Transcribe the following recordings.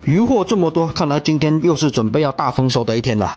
鱼货这么多，看来今天又是准备要大丰收的一天了。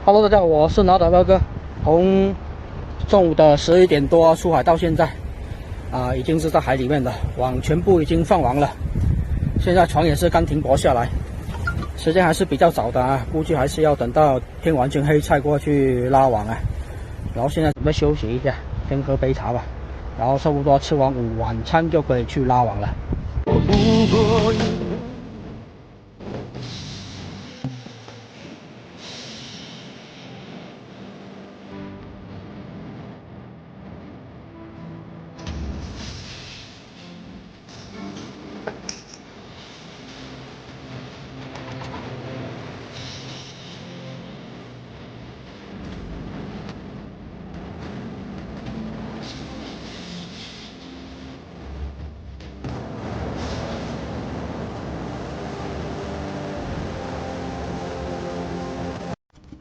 Hello， 大家好，我是脑岛哥哥。从中午的11点多出海到现在，已经是在海里面了，网全部已经放完了。现在船也是刚停泊下来，时间还是比较早的啊，估计还是要等到天完全黑才过去拉网啊。然后现在准备休息一下，先喝杯茶吧，然后差不多吃完晚餐就可以去拉网了。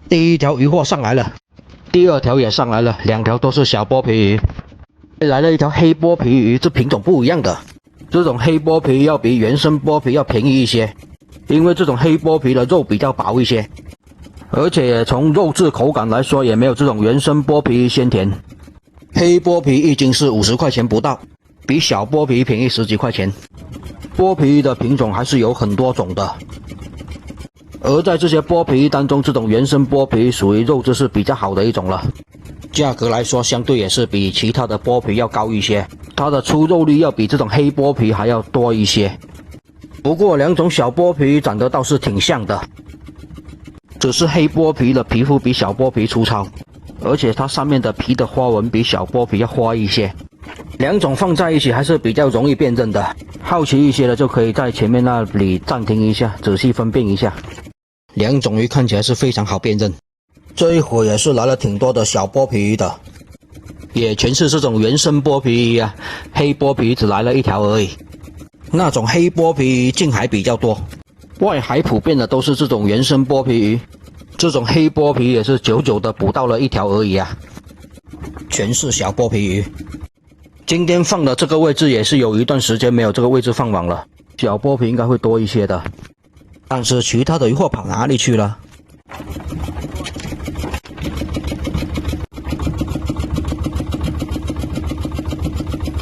第一条鱼货上来了，第二条也上来了，2条都是小剥皮鱼。来了一条黑剥皮鱼，这品种不一样的。这种黑剥皮要比原生剥皮要便宜一些，因为这种黑剥皮的肉比较薄一些，而且从肉质口感来说也没有这种原生剥皮鲜甜。黑剥皮一斤是50块钱不到，比小剥皮便宜10几块钱。剥皮的品种还是有很多种的。而在这些剥皮当中，这种原生剥皮属于肉质是比较好的一种了，价格来说相对也是比其他的剥皮要高一些，它的出肉率要比这种黑剥皮还要多一些。不过2种小剥皮长得倒是挺像的，只是黑剥皮的皮肤比小剥皮粗糙，而且它上面的皮的花纹比小剥皮要花一些。2种放在一起还是比较容易辨认的，好奇一些的就可以在前面那里暂停一下，仔细分辨一下。2种鱼看起来是非常好辨认。这一会也是来了挺多的小剥皮鱼的，也全是这种原生剥皮鱼啊，黑剥皮只来了1条而已。那种黑剥皮鱼近海比较多，外海普遍的都是这种原生剥皮鱼，这种黑剥皮也是久久的捕到了1条而已啊，全是小剥皮鱼。今天放的这个位置也是有一段时间没有这个位置放网了，小剥皮应该会多一些的。但是其他的鱼货跑哪里去了？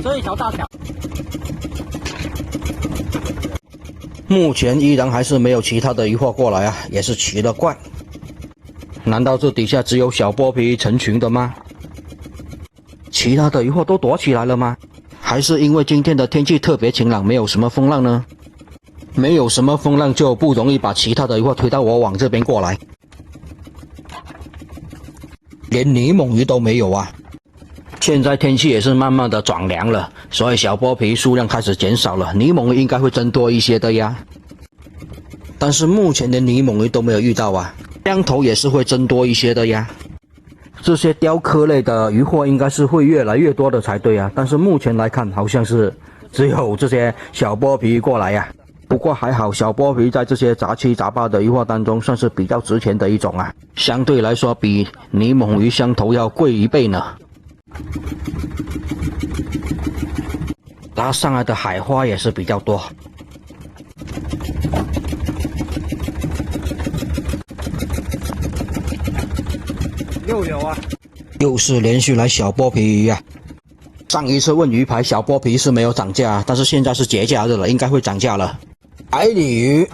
这一条大条，目前依然还是没有其他的鱼货过来啊，也是奇了怪。难道这底下只有小剥皮成群的吗？其他的鱼货都躲起来了吗？还是因为今天的天气特别晴朗，没有什么风浪呢？没有什么风浪就不容易把其他的鱼货推到我网这边过来。连泥猛鱼都没有啊！现在天气也是慢慢的转凉了，所以小剥皮数量开始减少了，泥猛鱼应该会增多一些的呀。但是目前连泥猛鱼都没有遇到啊，香头也是会增多一些的呀。这些雕刻类的鱼货应该是会越来越多的才对啊，但是目前来看好像是只有这些小剥皮过来呀。不过还好，小剥皮在这些杂七杂八的鱼货当中算是比较值钱的一种啊，相对来说比泥猛鱼香头要贵1倍呢。拉上来的海花也是比较多。又有啊，又是连续来小剥皮鱼啊！上一次问鱼排小剥皮是没有涨价，但是现在是节假日了，应该会涨价了。海鲤鱼，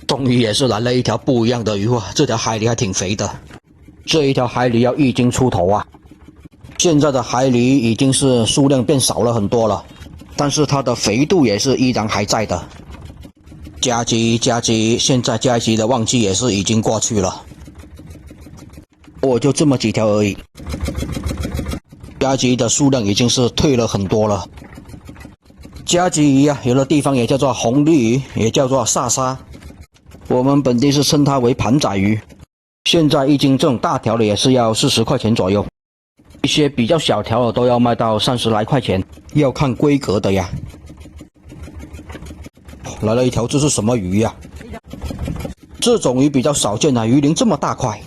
终于也是来了一条不一样的鱼货，这条海鲤还挺肥的，这一条海鲤要1斤出头啊！现在的海鲤已经是数量变少了很多了，但是它的肥度也是依然还在的。加急，现在加急的旺季也是已经过去了。我就这么几条而已，加急的数量已经是退了很多了。加急鱼啊，有的地方也叫做红绿鱼，也叫做萨沙，我们本地是称它为盘仔鱼。现在1斤这种大条的也是要40块钱左右，一些比较小条的都要卖到30来块钱，要看规格的呀。来了一条，这是什么鱼呀？这种鱼比较少见啊，鱼鳞这么大块。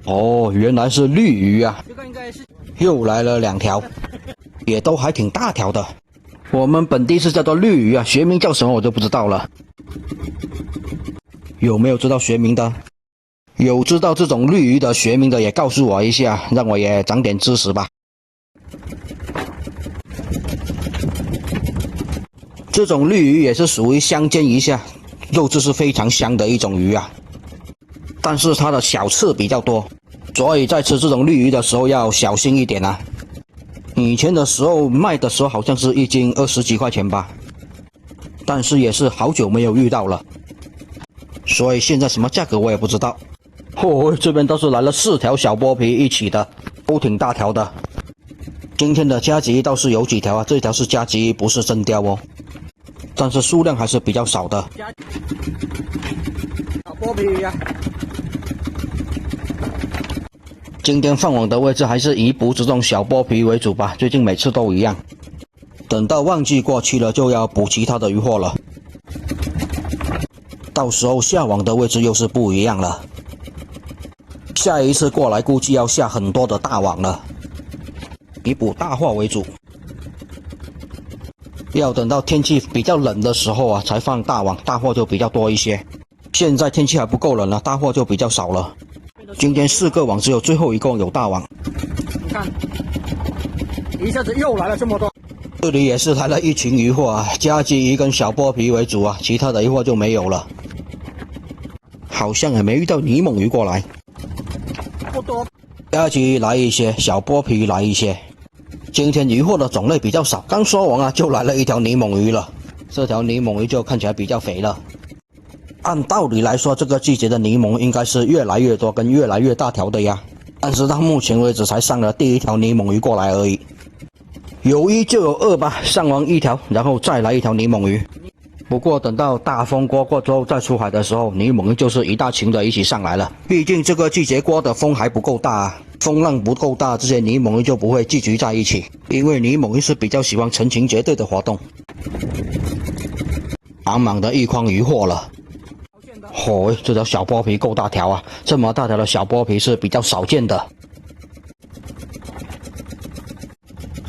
哦，原来是绿鱼啊！这个应该是又来了2条，也都还挺大条的。我们本地是叫做绿鱼啊，学名叫什么我就不知道了。有没有知道学名的？有知道这种绿鱼的学名的也告诉我一下，让我也长点知识吧。这种绿鱼也是属于香煎鱼下，肉质是非常香的一种鱼啊。但是它的小刺比较多，所以在吃这种绿鱼的时候要小心一点啊。以前的时候卖的时候好像是1斤20几块钱吧，但是也是好久没有遇到了，所以现在什么价格我也不知道。哦，这边倒是来了4条小剥皮一起的，都挺大条的。今天的加急倒是有几条啊，这条是加急，不是真鲷哦，但是数量还是比较少的。小剥皮鱼啊！今天放网的位置还是以捕这种小剥皮为主吧，最近每次都一样。等到旺季过去了，就要捕其他的鱼货了。到时候下网的位置又是不一样了。下一次过来估计要下很多的大网了，以捕大货为主。要等到天气比较冷的时候啊，才放大网，大货就比较多一些。现在天气还不够冷了，大货就比较少了。今天4个网只有最后一个有大网。你看，一下子又来了这么多。这里也是来了一群鱼货啊，加急鱼跟小剥皮为主啊，其他的鱼货就没有了。好像也没遇到泥猛鱼过来。不多。加急来一些，小剥皮来一些。今天鱼货的种类比较少，刚说完啊，就来了一条泥猛鱼了。这条泥猛鱼就看起来比较肥了。按道理来说，这个季节的泥猛应该是越来越多跟越来越大条的呀，但是到目前为止才上了第1条泥猛鱼过来而已。有1就有2吧，上完1条，然后再来1条泥猛鱼。不过等到大风过之后再出海的时候，泥猛鱼就是一大群的一起上来了。毕竟这个季节过的风还不够大啊，风浪不够大，这些泥猛鱼就不会聚集在一起，因为泥猛鱼是比较喜欢成群结队的活动。满满的一筐鱼货了。哦，这条小剥皮够大条啊！这么大条的小剥皮是比较少见的。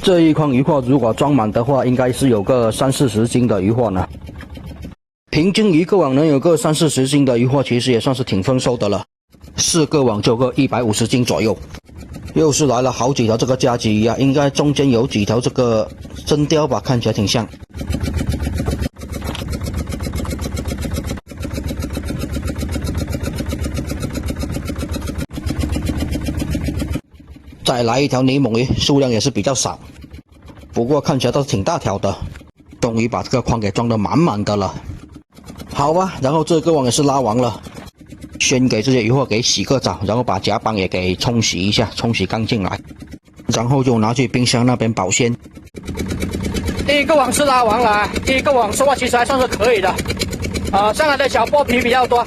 这一筐鱼货如果装满的话，应该是有个30-40斤的鱼货呢。平均一个网能有个30-40斤的鱼货，其实也算是挺丰收的了。4个网就个150斤左右。又是来了好几条这个加急鱼啊，应该中间有几条这个真鲷吧，看起来挺像。再来一条泥猛鱼，数量也是比较少。不过看起来倒是挺大条的，终于把这个筐给装得满满的了。好吧，然后这个网也是拉完了，先给这些鱼货给洗个澡，然后把甲板也给冲洗一下，冲洗干净来，然后就拿去冰箱那边保鲜。第一个网是拉完了，第一个网收获其实还算是可以的，上来的小剥皮比较多，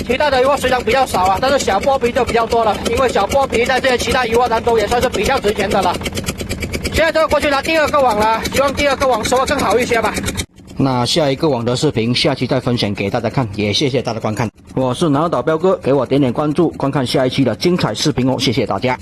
其他的鱼货虽然比较少但是小剥皮就比较多了，因为小剥皮在这些其他鱼货当中也算是比较值钱的了。现在就过去拿第二个网了，希望第二个网收获更好一些吧。那下一个网的视频下期再分享给大家看，也谢谢大家观看。我是南岛彪哥，给我点点关注，观看下一期的精彩视频哦，谢谢大家。